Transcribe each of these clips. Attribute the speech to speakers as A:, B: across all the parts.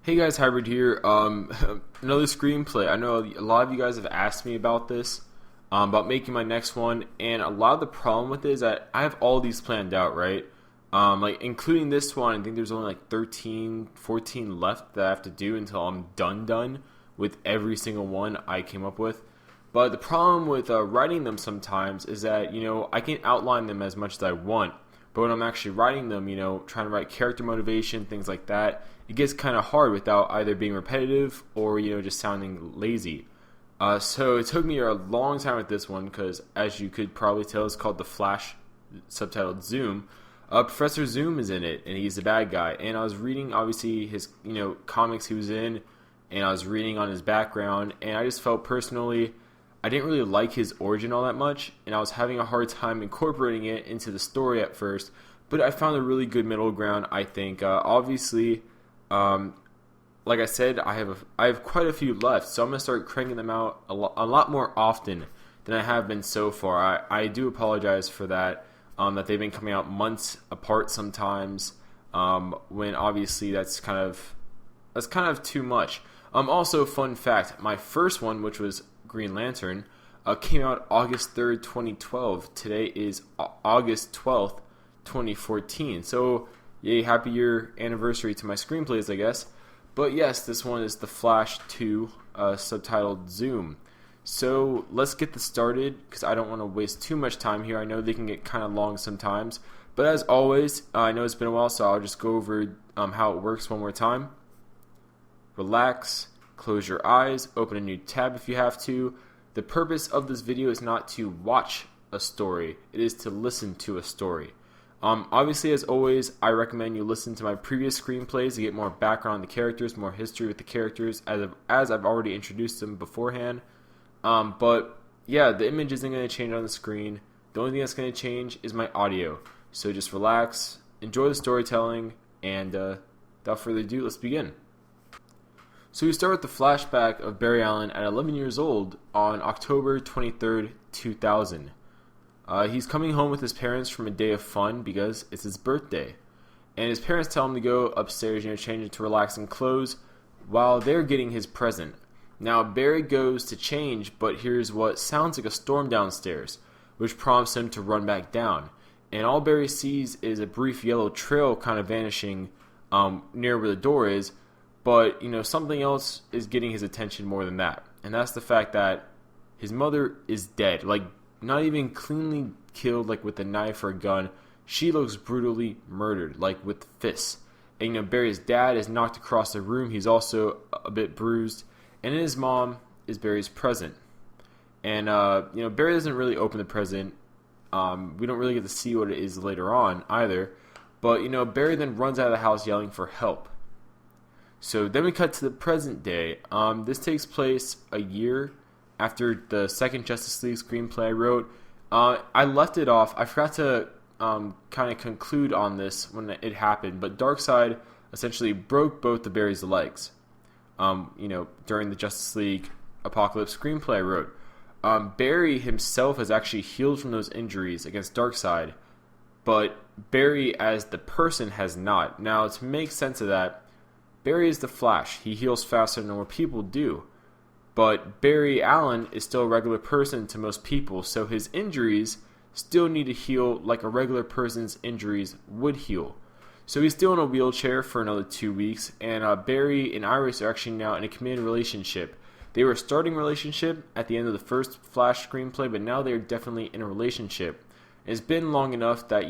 A: Hey guys, Hybrid here. Another screenplay. I know a lot of you guys have asked me about this, about making my next one, and a lot of the problem with it is that I have all these planned out, right? Like including this one, I think there's only like 13, 14 left that I have to do until I'm done with every single one I came up with. But the problem with writing them sometimes is that, I can outline them as much as I want, but when I'm actually writing them, trying to write character motivation, things like that, it gets kind of hard without either being repetitive or, just sounding lazy. So it took me a long time with this one because, as you could probably tell, it's called The Flash, subtitled Zoom. Professor Zoom is in it, and he's the bad guy. And I was reading, obviously, his, comics he was in, and I was reading on his background, and I just felt personally I didn't really like his origin all that much, and I was having a hard time incorporating it into the story at first, but I found a really good middle ground, I think. Obviously, like I said, I have quite a few left, so I'm going to start cranking them out a lot more often than I have been so far. I do apologize for that, that they've been coming out months apart sometimes, when obviously that's kind of too much. Also, fun fact, my first one, which was Green Lantern, came out August 3rd, 2012. Today is August 12th, 2014. So, yay, happy year anniversary to my screenplays, I guess. But yes, this one is The Flash 2, subtitled Zoom. So, let's get this started, because I don't want to waste too much time here. I know they can get kind of long sometimes. But as always, I know it's been a while, so I'll just go over how it works one more time. Relax. Close your eyes, open a new tab if you have to. The purpose of this video is not to watch a story, it is to listen to a story. Obviously, as always, I recommend you listen to my previous screenplays to get more background on the characters, more history with the characters, as I've already introduced them beforehand. But yeah, the image isn't going to change on the screen. The only thing that's going to change is my audio. So just relax, enjoy the storytelling, and without further ado, let's begin. So we start with the flashback of Barry Allen at 11 years old on October 23rd, 2000. He's coming home with his parents from a day of fun because it's his birthday. And his parents tell him to go upstairs, change into relaxing clothes while they're getting his present. Now Barry goes to change, but hears what sounds like a storm downstairs, which prompts him to run back down. And all Barry sees is a brief yellow trail kind of vanishing near where the door is. But, something else is getting his attention more than that. And that's the fact that his mother is dead. Like, not even cleanly killed, like, with a knife or a gun. She looks brutally murdered, like, with fists. And, Barry's dad is knocked across the room. He's also a bit bruised. And his mom is Barry's present. And, Barry doesn't really open the present. We don't really get to see what it is later on, either. But, Barry then runs out of the house yelling for help. So then we cut to the present day. This takes place a year after the second Justice League screenplay I wrote. I left it off. I forgot to kind of conclude on this when it happened. But Darkseid essentially broke both of Barry's legs. During the Justice League Apocalypse screenplay I wrote. Barry himself has actually healed from those injuries against Darkseid. But Barry as the person has not. Now, to make sense of that, Barry is the Flash. He heals faster than what people do. But Barry Allen is still a regular person to most people, so his injuries still need to heal like a regular person's injuries would heal. So he's still in a wheelchair for another 2 weeks, and Barry and Iris are actually now in a committed relationship. They were starting a relationship at the end of the first Flash screenplay, but now they're definitely in a relationship. It's been long enough that,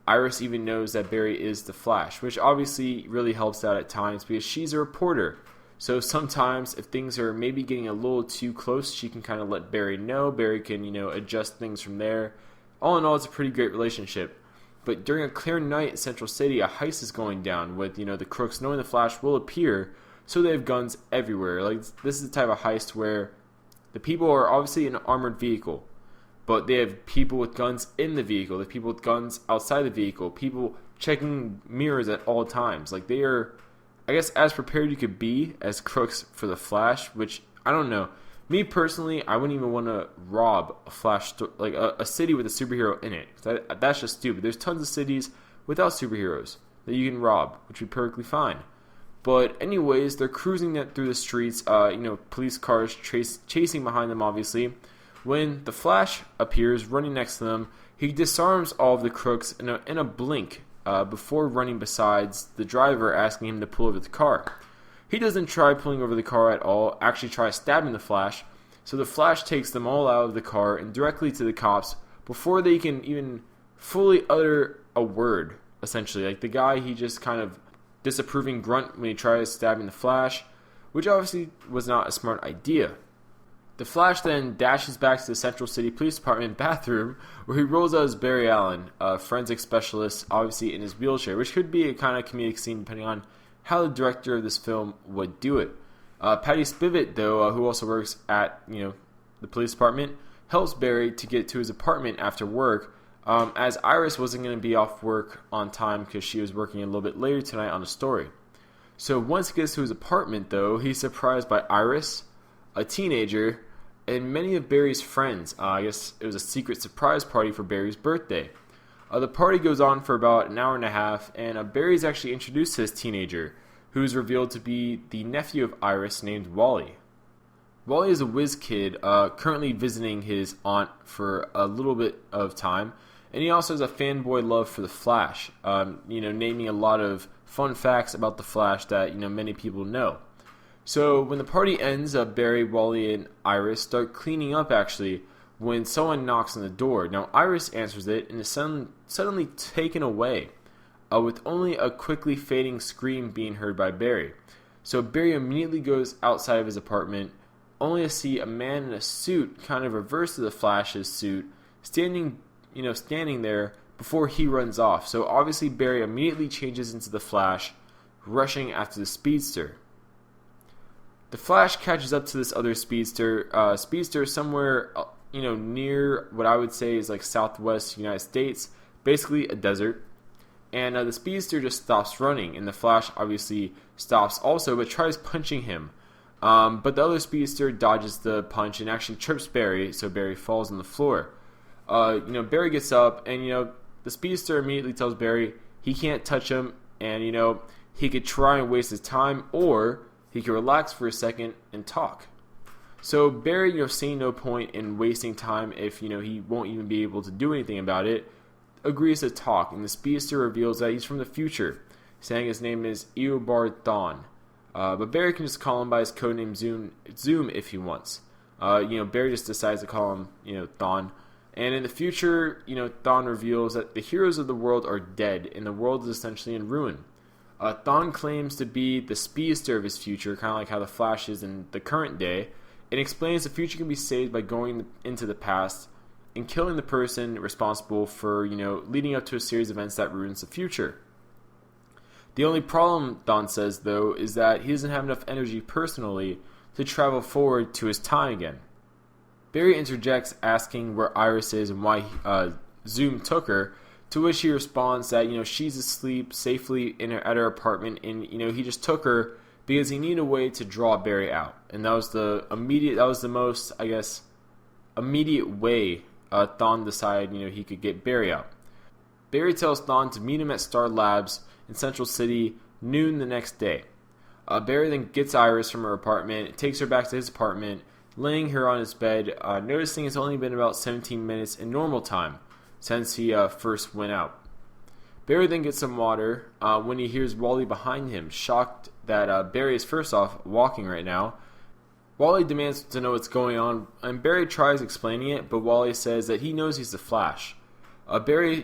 A: Iris even knows that Barry is the Flash, which obviously really helps out at times because she's a reporter. So sometimes if things are maybe getting a little too close, she can kind of let Barry know. Barry can, adjust things from there. All in all, it's a pretty great relationship. But during a clear night in Central City, a heist is going down with, the crooks knowing the Flash will appear, so they have guns everywhere. Like, this is the type of heist where the people are obviously in an armored vehicle. But they have people with guns in the vehicle. They have people with guns outside the vehicle. People checking mirrors at all times. Like, they are, I guess, as prepared you could be as crooks for the Flash, which, I don't know. Me, personally, I wouldn't even want to rob a Flash, like a city with a superhero in it. That's just stupid. There's tons of cities without superheroes that you can rob, which would be perfectly fine. But anyways, they're cruising through the streets, police cars chasing behind them, obviously. When the Flash appears running next to them, he disarms all of the crooks in a blink before running besides the driver, asking him to pull over the car. He doesn't try pulling over the car at all, actually tries stabbing the Flash, so the Flash takes them all out of the car and directly to the cops before they can even fully utter a word, essentially. Like the guy, he just kind of disapproving grunt when he tries stabbing the Flash, which obviously was not a smart idea. The Flash then dashes back to the Central City Police Department bathroom where he rolls out as Barry Allen, a forensic specialist, obviously in his wheelchair, which could be a kind of comedic scene depending on how the director of this film would do it. Patty Spivot, though, who also works at the police department, helps Barry to get to his apartment after work, as Iris wasn't going to be off work on time because she was working a little bit later tonight on a story. So once he gets to his apartment, though, he's surprised by Iris, a teenager, and many of Barry's friends. I guess it was a secret surprise party for Barry's birthday. The party goes on for about an hour and a half, and Barry's actually introduced to this teenager, who is revealed to be the nephew of Iris named Wally. Wally is a whiz kid currently visiting his aunt for a little bit of time, and he also has a fanboy love for the Flash, naming a lot of fun facts about the Flash that many people know. So when the party ends, Barry, Wally, and Iris start cleaning up actually when someone knocks on the door. Now Iris answers it and is suddenly taken away, with only a quickly fading scream being heard by Barry. So Barry immediately goes outside of his apartment, only to see a man in a suit, kind of reverse to the Flash's suit, standing there before he runs off. So obviously Barry immediately changes into the Flash, rushing after the speedster. The Flash catches up to this other speedster somewhere, near what I would say is like southwest United States, basically a desert. And the speedster just stops running, and the Flash obviously stops also, but tries punching him. But the other speedster dodges the punch and actually trips Barry, so Barry falls on the floor. Barry gets up, and the speedster immediately tells Barry he can't touch him, and he could try and waste his time, or he could relax for a second and talk. So Barry, seeing no point in wasting time if he won't even be able to do anything about it, agrees to talk, and the speedster reveals that he's from the future, saying his name is Eobard Thawne. But Barry can just call him by his codename Zoom if he wants. Barry just decides to call him, Thawne. And in the future, Thawne reveals that the heroes of the world are dead, and the world is essentially in ruin. Thawne claims to be the speedster of his future, kind of like how the Flash is in the current day, and explains the future can be saved by going into the past and killing the person responsible for, leading up to a series of events that ruins the future. The only problem, Thawne says, though, is that he doesn't have enough energy personally to travel forward to his time again. Barry interjects, asking where Iris is and why Zoom took her, to which he responds that, she's asleep safely at her apartment, and, he just took her because he needed a way to draw Barry out. And that was the most, I guess, immediate way Thawne decided, he could get Barry out. Barry tells Thawne to meet him at Star Labs in Central City noon the next day. Barry then gets Iris from her apartment, takes her back to his apartment, laying her on his bed, noticing it's only been about 17 minutes in normal time since he first went out. Barry then gets some water when he hears Wally behind him, shocked that Barry is first off walking right now. Wally demands to know what's going on, and Barry tries explaining it, but Wally says that he knows he's the Flash. Barry,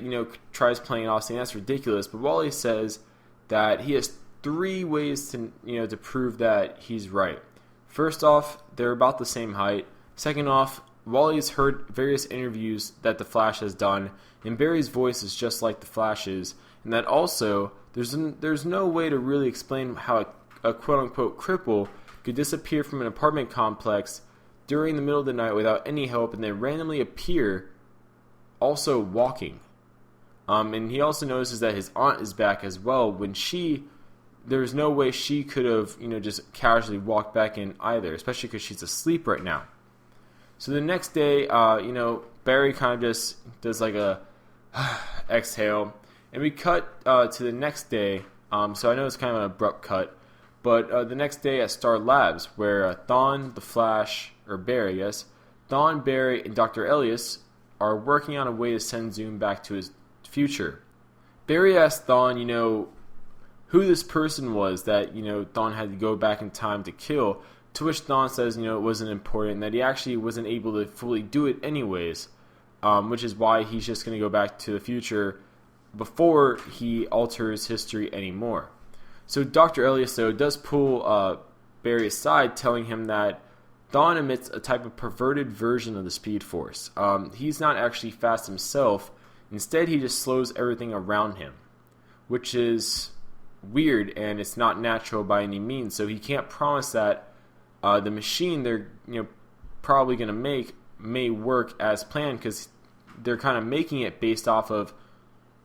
A: tries playing it off, saying that's ridiculous, but Wally says that he has 3 ways to, to prove that he's right. First off, they're about the same height. Second off, Wally's heard various interviews that the Flash has done, and Barry's voice is just like the Flash's, and that also, there's no way to really explain how a quote-unquote cripple could disappear from an apartment complex during the middle of the night without any help and then randomly appear also walking. And he also notices that his aunt is back as well when there's no way she could have, just casually walked back in either, especially because she's asleep right now. So the next day, Barry kind of just does like a exhale, and we cut to the next day. So I know it's kind of an abrupt cut, But the next day at Star Labs, where Thawne, the Flash, or Barry, I guess, Thawne, Barry, and Dr. Elias are working on a way to send Zoom back to his future. Barry asks Thawne, who this person was that, Thawne had to go back in time to kill, to which Thawne says, it wasn't important, that he actually wasn't able to fully do it anyways, which is why he's just going to go back to the future before he alters history anymore. So Dr. Elias, though, does pull Barry aside, telling him that Thawne emits a type of perverted version of the Speed Force. He's not actually fast himself. Instead, he just slows everything around him, which is weird, and it's not natural by any means. So he can't promise that the machine they're probably going to make may work as planned, because they're kind of making it based off of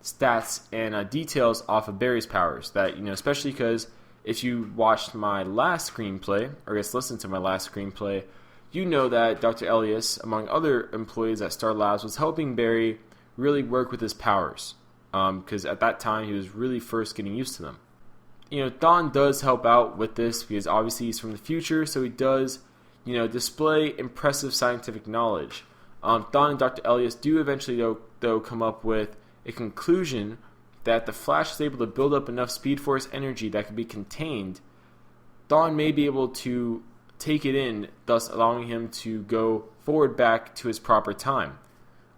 A: stats and details off of Barry's powers. That especially because if you watched my last screenplay, or I guess listened to my last screenplay, you know that Dr. Elias, among other employees at Star Labs, was helping Barry really work with his powers, because at that time he was really first getting used to them. Thawne does help out with this because obviously he's from the future, so he does, display impressive scientific knowledge. Thawne and Dr. Elias do eventually, though, come up with a conclusion that the Flash is able to build up enough Speed Force energy that can be contained. Thawne may be able to take it in, thus allowing him to go forward back to his proper time,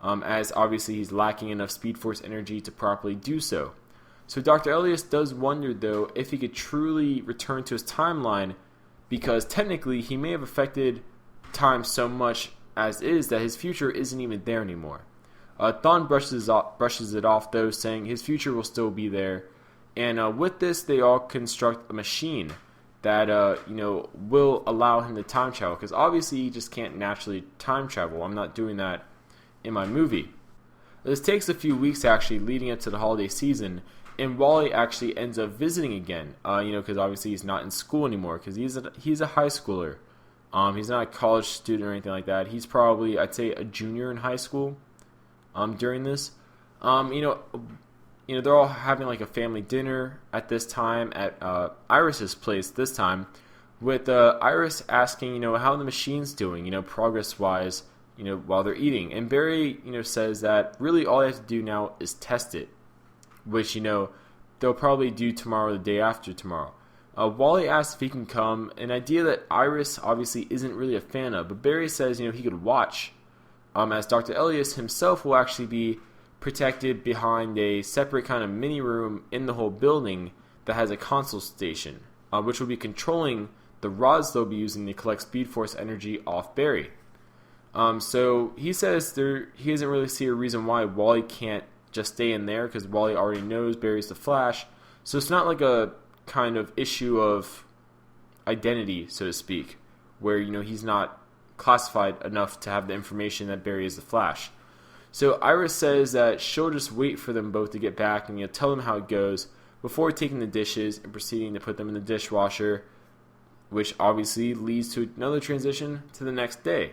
A: as obviously he's lacking enough Speed Force energy to properly do so. So Dr. Elias does wonder, though, if he could truly return to his timeline, because technically he may have affected time so much as is that his future isn't even there anymore. Thawne brushes it off, though, saying his future will still be there. And with this, they all construct a machine that will allow him to time travel, because obviously he just can't naturally time travel. I'm not doing that in my movie. This takes a few weeks actually leading up to the holiday season, and Wally actually ends up visiting again, because obviously he's not in school anymore, because he's a high schooler. He's not a college student or anything like that. He's probably, I'd say, a junior in high school during this. They're all having like a family dinner at this time at Iris's place this time, with Iris asking, how the machine's doing, progress-wise, while they're eating. And Barry, says that really all they have to do now is test it, which, they'll probably do tomorrow or the day after tomorrow. Wally asks if he can come, an idea that Iris obviously isn't really a fan of, but Barry says, he could watch, as Dr. Elias himself will actually be protected behind a separate kind of mini room in the whole building that has a console station, which will be controlling the rods they'll be using to collect Speed Force energy off Barry. So he says he doesn't really see a reason why Wally can't just stay in there, because Wally already knows Barry's the Flash. So it's not like a kind of issue of identity, so to speak, where he's not classified enough to have the information that Barry is the Flash. So Iris says that she'll just wait for them both to get back and tell them how it goes before taking the dishes and proceeding to put them in the dishwasher, which obviously leads to another transition to the next day.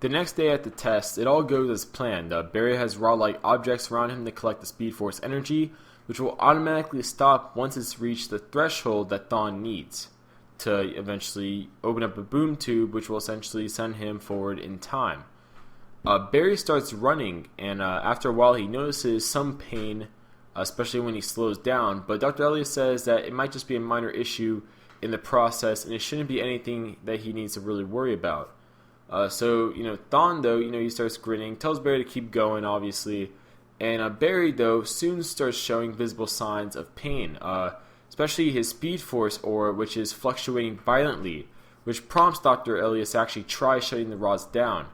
A: The next day at the test, it all goes as planned. Barry has rod-like objects around him to collect the Speed Force energy, which will automatically stop once it's reached the threshold that Thawne needs to eventually open up a boom tube, which will essentially send him forward in time. Barry starts running, and after a while he notices some pain, especially when he slows down, but Dr. Elias says that it might just be a minor issue in the process, and it shouldn't be anything that he needs to really worry about. So Thawne, though, he starts grinning, tells Barry to keep going, obviously, and Barry, though, soon starts showing visible signs of pain, especially his Speed Force aura, which is fluctuating violently, which prompts Dr. Elias to actually try shutting the rods down.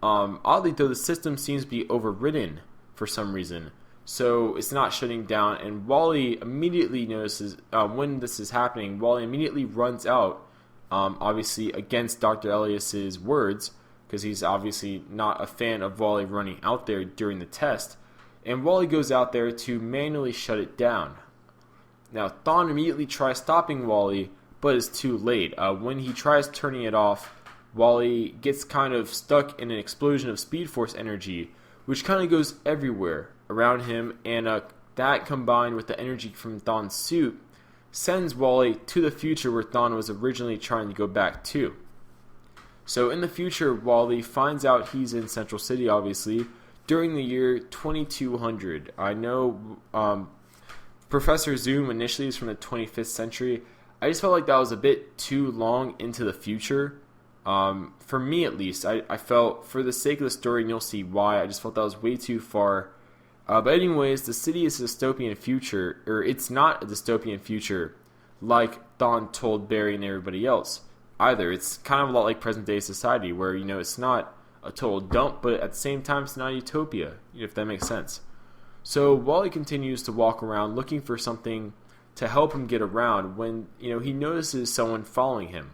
A: Oddly, though, the system seems to be overridden for some reason, so it's not shutting down, and Wally immediately notices, when this is happening, Wally immediately runs out, obviously against Dr. Elias's words, because he's obviously not a fan of Wally running out there during the test, and Wally goes out there to manually shut it down. Now, Thawne immediately tries stopping Wally, but it's too late. When he tries turning it off, Wally gets kind of stuck in an explosion of Speed Force energy, which kind of goes everywhere around him, and that combined with the energy from Thawne's suit sends Wally to the future where Thawne was originally trying to go back to. So in the future, Wally finds out he's in Central City, obviously, during the year 2200. I know Professor Zoom initially is from the 25th century. I just felt like that was a bit too long into the future. For me, at least, I felt, for the sake of the story, and you'll see why, I just felt that was way too far. But anyways, the city is a dystopian future, or it's not a dystopian future like Thawne told Barry and everybody else either. It's kind of a lot like present day society where, it's not a total dump, but at the same time it's not a utopia, if that makes sense. So Wally continues to walk around looking for something to help him get around when, he notices someone following him.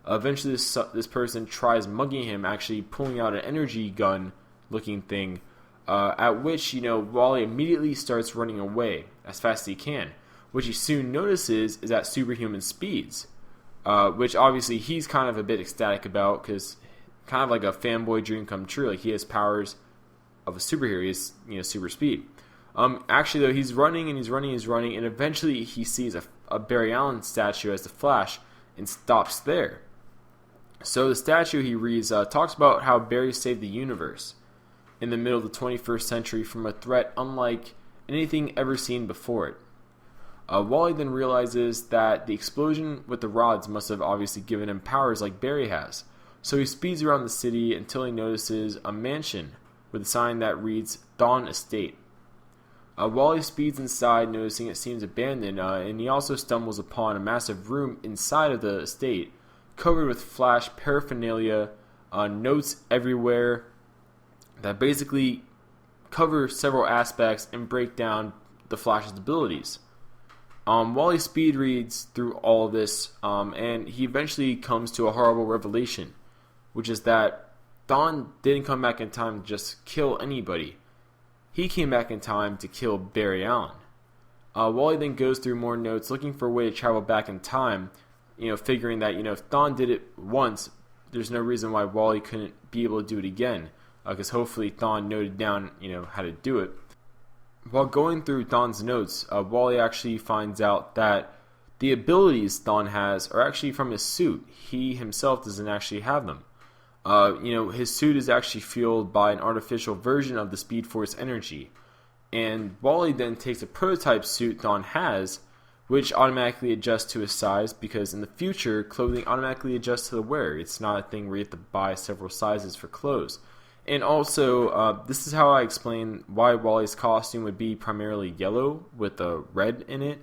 A: Eventually this person tries mugging him, actually pulling out an energy gun looking thing, at which, Wally immediately starts running away as fast as he can, which he soon notices is at superhuman speeds, which obviously he's kind of a bit ecstatic about because kind of like a fanboy dream come true. Like, he has powers of a superhero. He has, super speed. Actually, though, he's running, and eventually he sees a Barry Allen statue as the Flash and stops there. So the statue, he reads, talks about how Barry saved the universe in the middle of the 21st century from a threat unlike anything ever seen before it. Wally then realizes that the explosion with the rods must have obviously given him powers like Barry has. So he speeds around the city until he notices a mansion with a sign that reads Dawn Estate. Wally speeds inside, noticing it seems abandoned, and he also stumbles upon a massive room inside of the estate, covered with Flash paraphernalia, notes everywhere that basically cover several aspects and break down the Flash's abilities. Wally speed reads through all of this, and he eventually comes to a horrible revelation, which is that Thawne didn't come back in time to just kill anybody. He came back in time to kill Barry Allen. Wally then goes through more notes looking for a way to travel back in time, figuring that, if Thawne did it once, there's no reason why Wally couldn't be able to do it again, because hopefully Thawne noted down, how to do it. While going through Thawne's notes, Wally actually finds out that the abilities Thawne has are actually from his suit. He himself doesn't actually have them. His suit is actually fueled by an artificial version of the Speed Force energy. And Wally then takes a prototype suit Thawne has, which automatically adjusts to his size, because in the future, clothing automatically adjusts to the wearer. It's not a thing where you have to buy several sizes for clothes. And also, this is how I explain why Wally's costume would be primarily yellow with a red in it.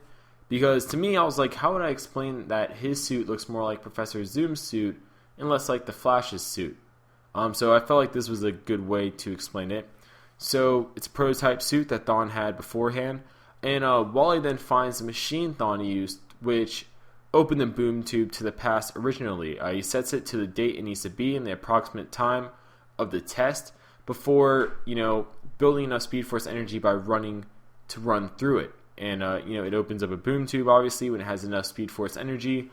A: Because to me, I was like, how would I explain that his suit looks more like Professor Zoom's suit and less like the Flash's suit? So I felt like this was a good way to explain it. So it's a prototype suit that Thawne had beforehand. And Wally then finds the machine Thawne used, which opened the boom tube to the past originally. He sets it to the date it needs to be and the approximate time of the test before, building enough Speed Force energy by run through it. And, it opens up a boom tube, obviously, when it has enough Speed Force energy.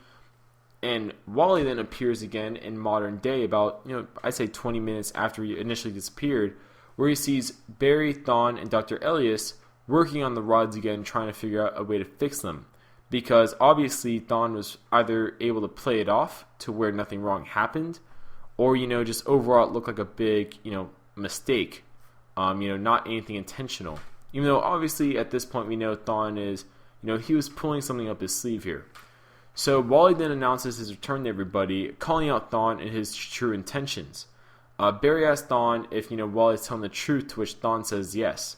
A: And Wally then appears again in modern day about, I'd say 20 minutes after he initially disappeared, where he sees Barry, Thawne, and Dr. Elias working on the rods again, trying to figure out a way to fix them. Because obviously Thawne was either able to play it off to where nothing wrong happened, or, just overall it looked like a big, mistake. Not anything intentional. Even though obviously at this point we know Thawne is, he was pulling something up his sleeve here. So Wally then announces his return to everybody, calling out Thawne and his true intentions. Barry asks Thawne if, Wally's telling the truth, to which Thawne says yes.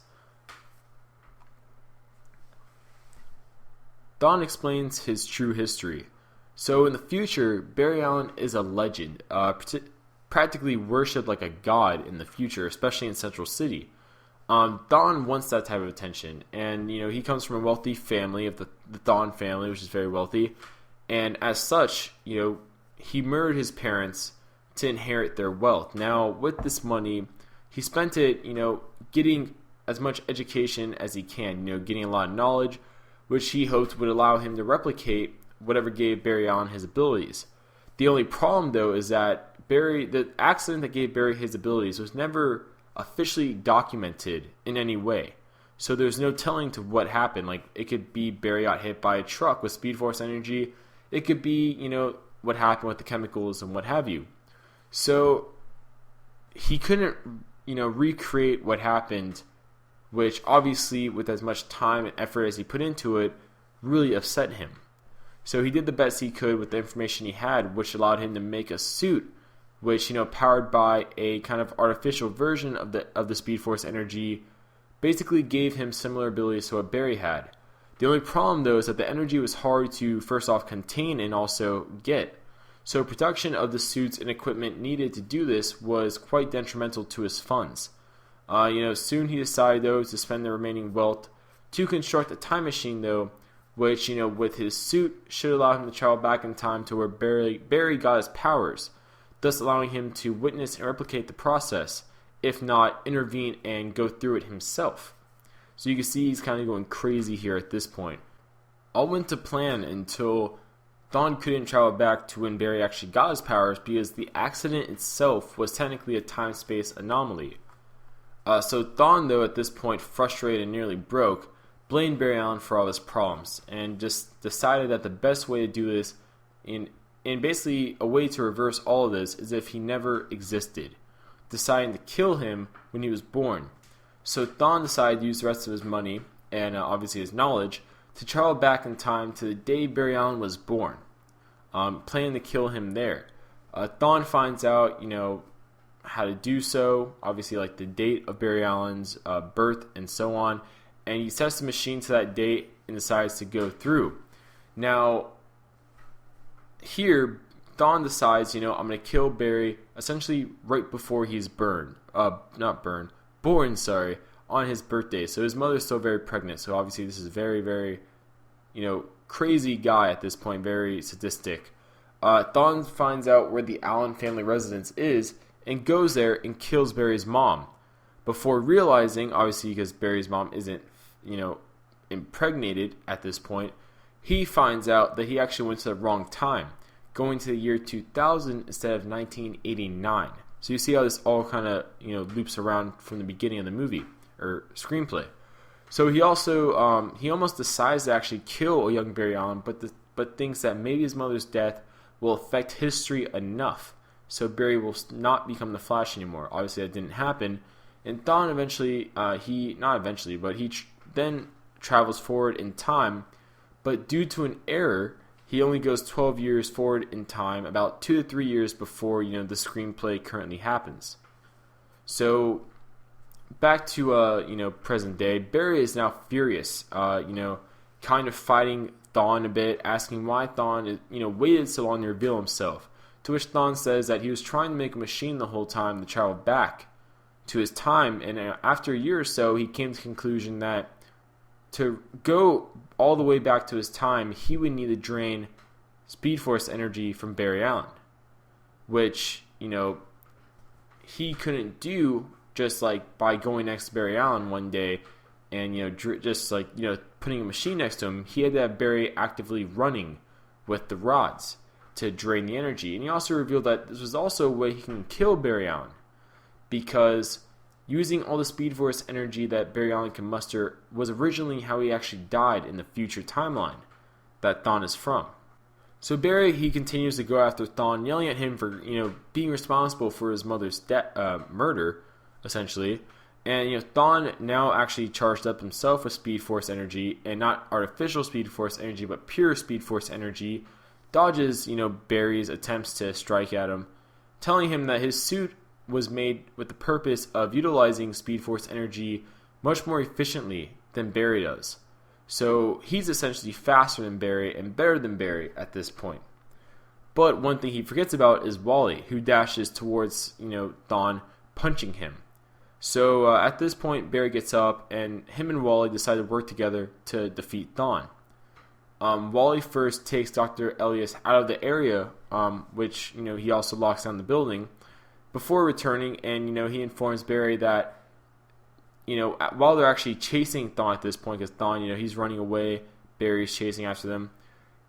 A: Thawne explains his true history. So in the future, Barry Allen is a legend, practically worshipped like a god in the future, especially in Central City. Thawne wants that type of attention, and he comes from a wealthy family of the Thawne family, which is very wealthy, and as such, he murdered his parents to inherit their wealth. Now, with this money, he spent it, getting as much education as he can, getting a lot of knowledge, which he hoped would allow him to replicate whatever gave Barry Allen his abilities. The only problem, though, is that the accident that gave Barry his abilities was never officially documented in any way. So there's no telling to what happened. Like, it could be Barry got hit by a truck with Speed Force energy. It could be, what happened with the chemicals and what have you. So he couldn't, recreate what happened, which obviously, with as much time and effort as he put into it, really upset him. So he did the best he could with the information he had, which allowed him to make a suit, which, powered by a kind of artificial version of the Speed Force energy, basically gave him similar abilities to what Barry had. The only problem, though, is that the energy was hard to, first off, contain and also get. So production of the suits and equipment needed to do this was quite detrimental to his funds. Soon he decided, though, to spend the remaining wealth to construct a time machine, though, which, with his suit, should allow him to travel back in time to where Barry got his powers, thus allowing him to witness and replicate the process, if not intervene and go through it himself. So you can see he's kind of going crazy here at this point. All went to plan until Thawne couldn't travel back to when Barry actually got his powers because the accident itself was technically a time-space anomaly. So Thawne, though, at this point, frustrated and nearly broke, blamed Barry Allen for all his problems and just decided that the best way to do this, in basically a way to reverse all of this, is if he never existed, deciding to kill him when he was born. So Thawne decided to use the rest of his money, and obviously his knowledge, to travel back in time to the day Barry Allen was born, planning to kill him there. Thawne finds out, how to do so, obviously like the date of Barry Allen's birth and so on, and he sets the machine to that date and decides to go through. Now, here, Thawne decides, I'm going to kill Barry essentially right before he's born, on his birthday. So his mother's still very pregnant. So obviously this is a very, very, crazy guy at this point, very sadistic. Thawne finds out where the Allen family residence is and goes there and kills Barry's mom. Before realizing, obviously because Barry's mom isn't, impregnated at this point, he finds out that he actually went to the wrong time, going to the year 2000 instead of 1989. So you see how this all kind of, loops around from the beginning of the movie, or screenplay. So he also, he almost decides to actually kill a young Barry Allen, but thinks that maybe his mother's death will affect history enough, so Barry will not become the Flash anymore. Obviously that didn't happen, and Thawne eventually, he then travels forward in time, but due to an error, he only goes 12 years forward in time, about 2 to 3 years before, the screenplay currently happens. So, back to, present day, Barry is now furious, kind of fighting Thawne a bit, asking why Thawne, waited so long to reveal himself. To which Thawne says that he was trying to make a machine the whole time to travel back to his time, and after a year or so, he came to the conclusion that to go all the way back to his time, he would need to drain Speed Force energy from Barry Allen, which, he couldn't do just like by going next to Barry Allen one day and, putting a machine next to him. He had to have Barry actively running with the rods to drain the energy. And he also revealed that this was also a way he can kill Barry Allen, because using all the Speed Force energy that Barry Allen can muster was originally how he actually died in the future timeline that Thawne is from. So Barry, he continues to go after Thawne, yelling at him for, being responsible for his mother's murder, essentially. And, Thawne, now actually charged up himself with Speed Force energy, and not artificial Speed Force energy, but pure Speed Force energy, dodges, Barry's attempts to strike at him, telling him that his suit was made with the purpose of utilizing Speed Force energy much more efficiently than Barry does. So he's essentially faster than Barry and better than Barry at this point. But one thing he forgets about is Wally, who dashes towards, Thawne, punching him. So at this point, Barry gets up, and him and Wally decide to work together to defeat Thawne. Wally first takes Dr. Elias out of the area, which, he also locks down the building, before returning, and, he informs Barry that, while they're actually chasing Thawne at this point, because Thawne, he's running away, Barry's chasing after them,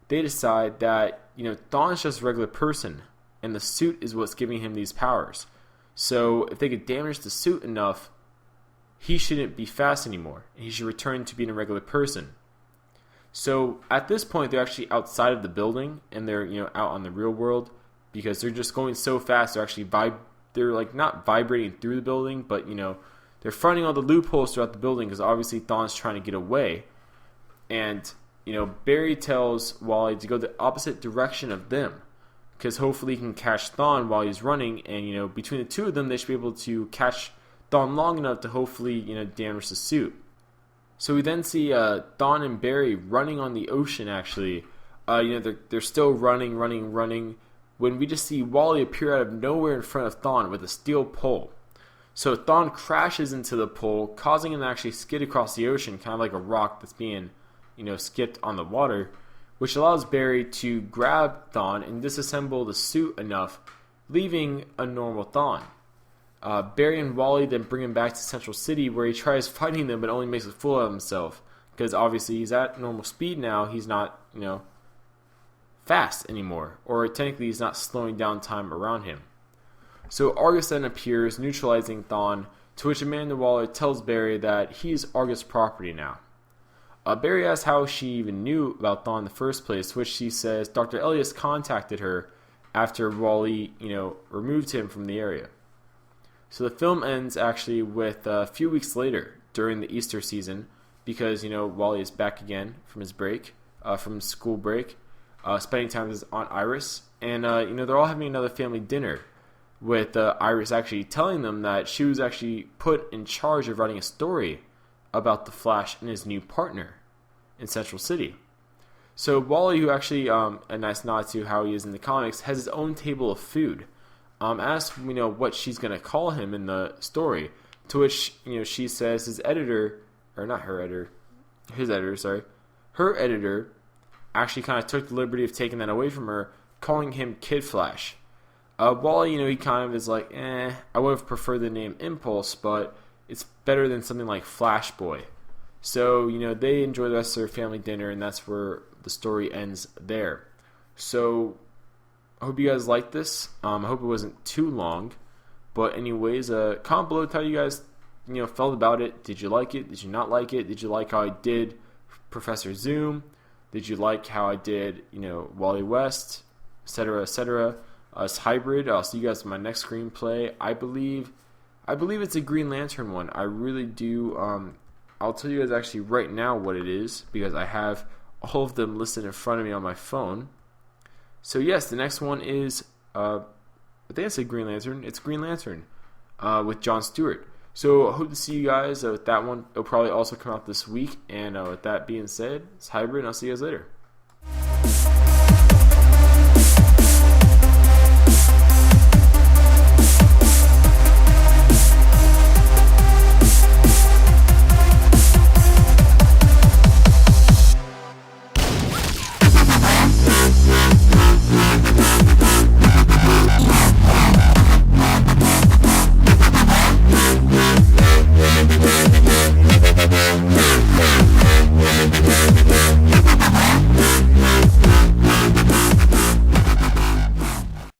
A: they decide that, Thawne is just a regular person, and the suit is what's giving him these powers. So if they could damage the suit enough, he shouldn't be fast anymore, and he should return to being a regular person. So at this point, they're actually outside of the building, and they're out on the real world because they're just going so fast. They're actually they're like not vibrating through the building, but they're finding all the loopholes throughout the building because obviously Thawne's trying to get away, and Barry tells Wally to go the opposite direction of them because hopefully he can catch Thawne while he's running, and between the two of them, they should be able to catch Thawne long enough to hopefully damage the suit. So we then see Thawne and Barry running on the ocean. Actually, they're still running, when we just see Wally appear out of nowhere in front of Thawne with a steel pole. So Thawne crashes into the pole, causing him to actually skid across the ocean, kind of like a rock that's being skipped on the water, which allows Barry to grab Thawne and disassemble the suit enough, leaving a normal Thawne. Barry and Wally then bring him back to Central City, where he tries fighting them but only makes a fool of himself because obviously he's at normal speed now. He's not fast anymore, or technically he's not slowing down time around him. So Argus then appears, neutralizing Thawne, to which Amanda Waller tells Barry that he's Argus property now. Barry asks how she even knew about Thawne in the first place, to which she says Dr. Elias contacted her after Wally removed him from the area. So the film ends actually with a few weeks later during the Easter season because, Wally is back again from his break, from school break, spending time with his Aunt Iris. And, they're all having another family dinner with Iris actually telling them that she was actually put in charge of writing a story about the Flash and his new partner in Central City. So Wally, who actually, a nice nod to how he is in the comics, has his own table of food. Asks what she's gonna call him in the story, to which she says his editor, or not her editor, his editor, sorry, her editor actually kind of took the liberty of taking that away from her, calling him Kid Flash. Wally, he kind of is like, I would have preferred the name Impulse, but it's better than something like Flash Boy. So they enjoy the rest of their family dinner, and that's where the story ends there. So I hope you guys liked this. I hope it wasn't too long. But anyways, comment below, tell you guys felt about it. Did you like it? Did you not like it? Did you like how I did Professor Zoom? Did you like how I did Wally West, etc., etc.? It's hybrid. I'll see you guys in my next screenplay. I believe it's a Green Lantern one. I really do. I'll tell you guys actually right now what it is because I have all of them listed in front of me on my phone. So yes, the next one is, I think I said Green Lantern. It's Green Lantern with Jon Stewart. So I hope to see you guys with that one. It'll probably also come out this week. And with that being said, it's hybrid, and I'll see you guys later.